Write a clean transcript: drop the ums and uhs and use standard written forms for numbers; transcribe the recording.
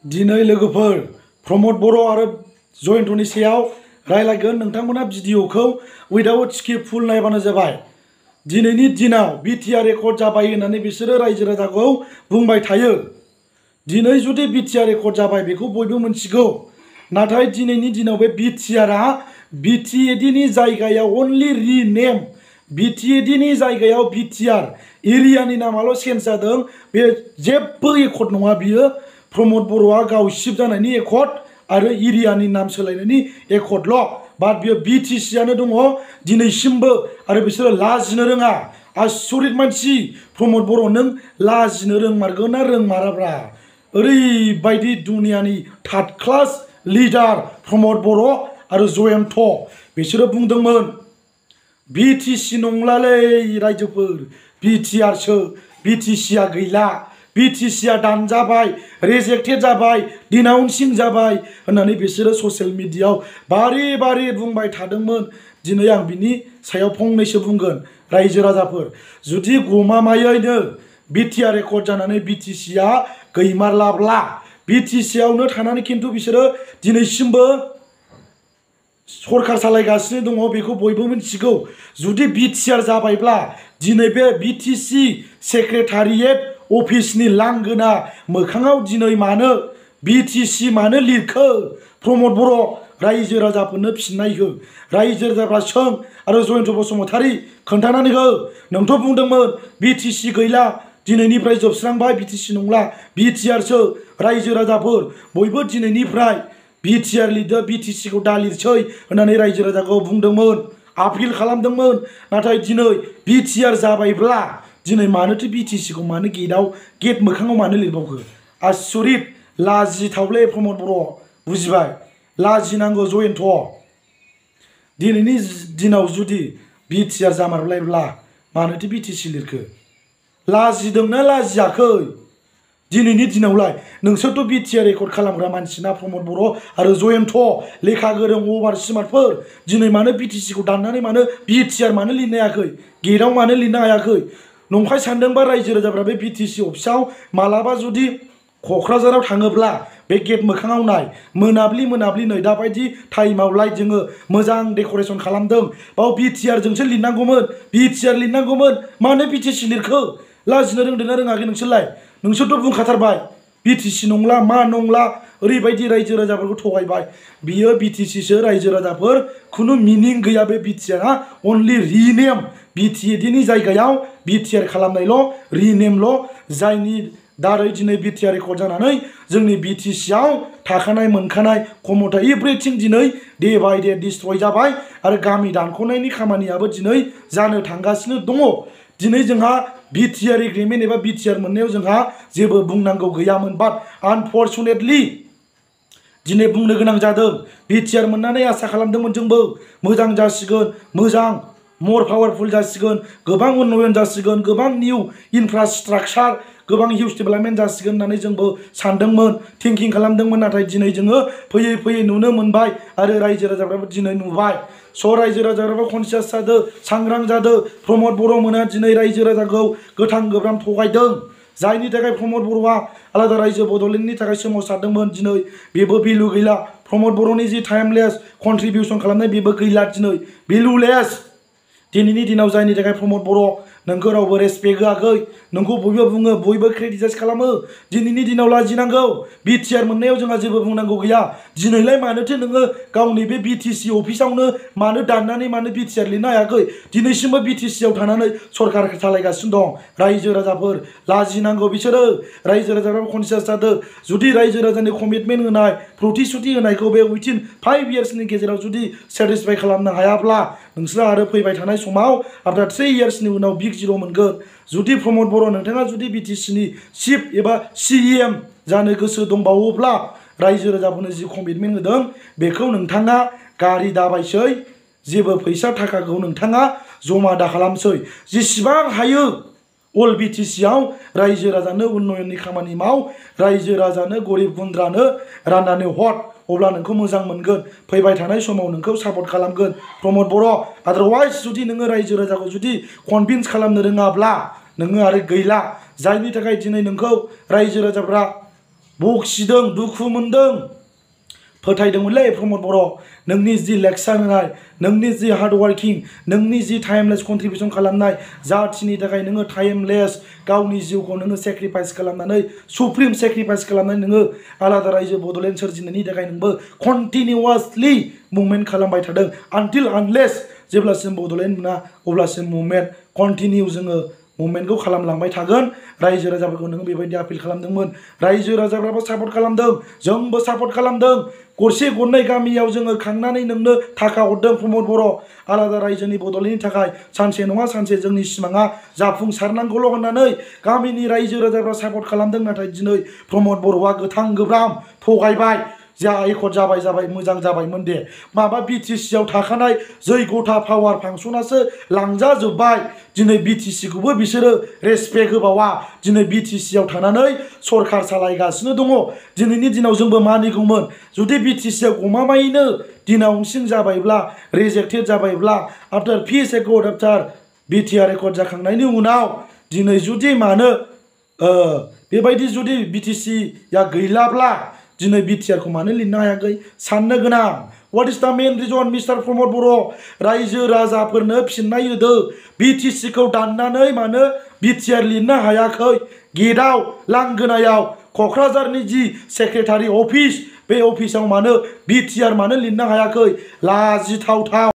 दिनै लोगोफोर प्रमद बर' आरो जयन्तनि सायाव रायलायगोन। नोंथांमोना भिडिअखौ उइदाउट स्किप फुल नायबानो जाबाय। दिनैनि दिनाव बिटिआर रेकर्ड जाबाय होननानै बिसोरो रायजो राजाखौ बुंबाय थायो। दिनै जुदि बिटिआर रेकर्ड जाबाय बेखौ बयबो मिथिगौ। नाथाय दिनैनि दिनाव बे बिटिआरआ बिटिएडिनि जायगायाव अनलि रिनेम, बिटिएडिनि जायगायाव बिटिआर एरियानि नामाल' चेन्ज जादों। बे जेबो रेकर्ड नङा। बियो प्रमद बर'आ गाव शिफ्ट जानायनि रेकर्ड आरो एरियानि नाम सोलायनायनि रेकर्डल'। बाट बियो बिटिसिआनो दङ दिनैसिमबो, आरो बिसोरो लाजिनो रोङा। आसरित मानसि प्रमद बर', नों लाजिनो रोंमारगोन ना रोंमाराब्रा? ओरैबायदि दुनियानि थार्ड क्लास लिडार प्रमद बर' आरो जयन्त, बिसोरो बुंदोंमोन बिटिसि नंलालै रायजोफोर, बिटिआरसो। बिटिसिआ गैला, बिटिसिआ दानजाबाय, रिजेक्टेड जाबाय, डिनाउन्सिं जाबाय होननानै बिसोरो ससियेल मिडियायाव बारे बारे बुंबाय थादोंमोन। दिनै आं बिनि सायाव फंनैसो बुंगोन। रायजो राजाफोर, जुदि गमामायैनो बिटिआर रेकर्ड जानानै बिटिसिआ गैमारलाब्ला, बिटिसिआवनो थानानै खिन्थु बिसोरो दिनैसिमबो सरकार सालायगासिनो दङ, बेखौ बयबो मिथिगौ। जुदि बिटिआर जाबायब्ला दिनै बे बिटिसि सेक्रेटारियेट अफिसनि लांगोना मोखाङाव दिनै मानो बिटिसि मानो लिरखो? प्रमद बर', रायजो राजाफोरनो फिननाय हो। रायजो राजाफ्रा सों आरो जयन्त बसुमतारी खोन्थानानै हो। नोंथ' बुंदोंमोन बिटिसि गैला, दिनैनिफ्राय जोबस्रांबाय, बिटिसि नंला, बिटिआरसो। रायजो राजाफोर बयबो दिनैनिफ्राय बिटिआर लिरदो, बिटिसिखौ दा लिरसै होननानै रायजो राजाखौ बुंदोंमोन, आपिल खालामदोंमोन। नाथाय दिनै बिटिआर जाबायब्ला दिनै मानोथो बिटिसिखौ मानो गेट मोखाङाव मानो लिरबावखो? आसरित, लाजिथावलै प्रमद बर', बुजिबाय? लाजिनांगौ जयन्त। दिनैनि दिनाव जुदि बिटिआर जामारबायब्ला मानोथो बिटिसि लिरखो? लाजिदोंना लाजियाखै? दिनैनि दिनावलाय नोंसोरथ' बिटिआर रेकर्ड खालामग्रा मानसिना प्रमद बर' आरो जयन्त, लेखा गोरों अभार स्मार्टफोर। दिनै मानो बिटिसिखौ दाननानै मानो बिटिआर मानो लिरनो हायाखै? गेटआव मानो लिरनो हायाखै? नंखाय सानदोंबा रायजो राजाफ्रा बे बिटिसि अफिसाव मालाबा जुदि क'क्राझाराव थाङोब्ला बे गेट मोखाङाव नाय, मोनाब्लि नै दाबायदि टाइमावलाय जोङो मोजां डेक'रेसन खालामदों, बाव बिटिआरजोंसो लिरनांगौमोन, बिटिआर लिरनांगौमोन, मानो बिटिसि लिरखो? लाजिनो रोंदोंना रोङाखै नोंसोरलाय? नोंसोरथ' बुंखाथारबाय बिटिसि नंला मा नंला, ओरैबायदि रायजो राजाफोरखौ थगायबाय। बियो बिटिसिसो रायजो राजाफोर, खुनु मिनिं गैया बे बिटिआरआ, अनलि रिनेम। बिटिएडिनि जायगायाव बिटिआर खालामनायल', रिनेमल', जायनि दारै दिनै बिटिआर रेकर्ड जानानै जोंनि बिटिसिआव थाखानाय मोनखानाय खमथा एभ्रिथिं दिनै डे बाय डे डिस्ट्रय जाबाय, आरो गामि दानख'नायनि खामानियाबो दिनै जानो थांगासिनो दङ। दिनै जोंहा बिटिआर एग्रिमेन्ट एबा बिटिआर मोननायाव जोंहा जेबो बुंनांगौ गैयामोन, बाट आनफर्चुनेटलि दिनै बुंनो गोनां जादों। बिटिआर मोननानै आसा खालामदोंमोन जोंबो मोजां जासिगोन, मोजां मर पावारफुल जासिगोन, गोबां उन्नयन जासिगोन, गोबां निउ इनफ्रास्ट्राक्चार, गोबां हिउज डेभेलपमेन्ट जासिगोन होननानै जोंबो सानदोंमोन, थिंकिं खालामदोंमोन। नाथाय दिनै जोङो फैयै फैयै नुनो मोनबाय, आरो रायजो राजाफ्राबो दिनै नुबाय। स' रायजो राजाफ्राबो कनसियास जादों, सांग्रां जादों। प्रमद बर' मोना दिनै रायजो राजाखौ गोथां गोब्राम थगायदों, जायनि थाखाय प्रमद बर'आ आलादा रायजो बड'लेण्डनि थाखाय सोमावसारदोंमोन। दिनै बेबो भेलु गैला। प्रमद बर'नि जि टाइमलेस कन्ट्रिबिउसन खालामनाय बेबो गैला, दिनै भेलुलेस। दिनैनि दिनाव जायनि थाखाय प्रमद बर' नोंखौ रावबो रेसपेक्ट होआखै, नोंखौ बयबो बुङो, बयबो क्रिटिसाइज खालामो। दिनैनि दिनाव लाजिनांगौ। बिटिआर मोननायाव जोंहा जेबो बुंनांगौ गैया। दिनैलाय मानोथो नोङो गावनि बे बिटिसि अफिसावनो मानो दाननानै मानो बिटिआर लिरनो हायाखै? दिनैसिमबो बिटिसिआव थानानै सरकार सालायगासिनो दं। रायजो राजाफोर लाजिनांगौ बिसोरो। रायजो राजाफ्राबो कनसियास जादों। जुदि रायजो राजानि कमिटमेन्ट होनाय, प्रतिश्रुति होनायखौ बे उइथिन 5 इयार्सनि गेजेराव जुदि सेटिसफाइ खालामनो हायाब्ला, नोंसोरा आरो फैबाय थानाय समाव आफ्टार 3 इयार्सनि उनाव बिग जिर' मोनगोन। जुदि प्रमद बर' नोंथाङा जुदि बिटिसिनि चिफ एबा सिएम जानो गोसो दंबावोब्ला, रायजो राजाफोरनो जि कमिटमेन्ट होदों बेखौ नोंथाङा गारि दाबायसै, जेबो फैसा थाखाखौ नोंथाङा जमा दा खालामसै। जेसेबां हायो अल बिटिसिआव रायजो राजानो उन्नयननि खामानि माव, रायजो राजानो गरिब गुन्द्रानो राननानै हर, अब्ला नोंखौ मोजां मोनगोन। फैबाय थानाय समाव नोंखौ सापर्ट खालामगोन प्रमद बर'। आदारवाइज जुदि नोङो रायजो राजाखौ जुदि कनभिन्स खालामनो रोङाब्ला नोङो आरो गैला। जायनि थाखाय दिनै नोंखौ रायजो राजाफ्रा बखिदों दुखु मोनदों फोथायदोंमोनलै प्रमद बर' नोंनि जि लेक्सार होनाय नोंनि जि हार्ड वार्किं नोंनि जि टाइमलेस कन्ट्रिबिउसन खालामनाय जाथिनि थाखाय नोङो टाइमलेस गावनि जिउखौ नोङो सेक्रिफाइस खालामनानै सुप्रिम सेक्रिफाइस खालामनानै नोङो आलादा रायजो बड'लेण्ड सोरजिनायनि थाखाय नोंबो कन्टिनिउवासलि मुभमेन्ट खालामबाय थादों आनटिल आनलेस जेब्लासिम बड'लेण्ड मोना अब्लासिम मुभमेन्ट कन्टिनिउ जोङो मुभमेन्टखौ खालामलांबाय थागोन रायजो राजाफोरखौ नोङो बेबायदि आपिल खालामदोंमोन रायजो राजाफ्राबो सापर्ट खालामदों जोंबो सापर्ट खालामदों गरसे गरनै गामियाव जोङो खांनानै नोंनो थाखा हरदों प्रमद बर' आलादा रायजोनि बड'लेण्डनि थाखाय सानसे नङा सानसे जोंनि सिमाङा जाफुंसारनांगौल' होननानै गामिनि रायजो राजाफ्रा सापर्ट खालामदों नाथाय दिनै प्रमद बर'आ गोथां गोब्राम थगायबाय जा एकर्ड जाबाय मोजां जाबायमोन दे माबा BTC आव थाखानाय जैगथा पावार फांसनासो लांजाजोब्बाय दिनै BTC खौबो बिसोरो रेसपेक्ट होबावा दिनै BTC आव थानानै सरखार सालायगासिनो दङ दिनैनि दिनाव जोंबो मानिगौमोन जुदि BTC आव गमामायैनो दिनावसिम जाबायब्ला रिजेक्टेड जाबायब्ला आफ्टार पिस एकर्ड आफ्टार BTR एकर्ड जाखांनायनि उनाव दिनै जुदि मानो बेबायदि जुदि BTC या गैलाब्ला दिनै BTR खौ मानो लिरनो हायाखै साननो गोनां व्हाट इज द मेन रिजन मिस्टार प्रमद बर' रायजो राजाफोरनो फिननाय होदो BTC खौ दाननानै मानो BTR लिरनो हायाखै गेटआव लांगोनायाव क'क्राझारनि जि सेक्रेटारि अफिस बे अफिसाव मानो BTR मानो लिरनो हायाखै लाजिथावथाव